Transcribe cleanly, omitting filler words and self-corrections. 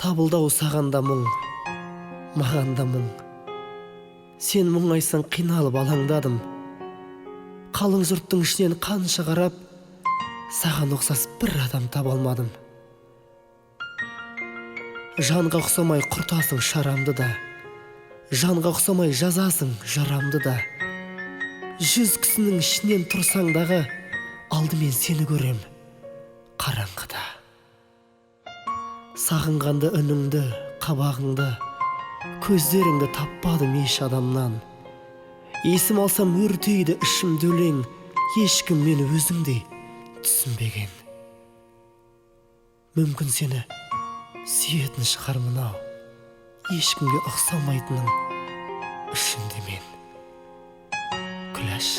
Табылдау сағанда мұң, мағанда мұң. Сен мұңайсаң қиналып алаңдадым. Қалың жұрттың ішінен қанша қарап, саған ұқсас бір адам таба алмадым. Жанға ұқсамай құртасың шарамды да, жанға ұқсамай жазасың жарамды да. 100 кісінің ішінен тұрсаң дағы, алдымен сені көрем қараңғыда. Сағынғанды үніңді, қабағыңды, көздеріңді таппадым еш адамнан. Есім алсам өртейді ішімді өлең, ешкім мені өзіңдей түсінбеген. Мүмкін сені сүйетін шығар мынау, ешкімге ұқсамайтының ішінде мен. Күләш.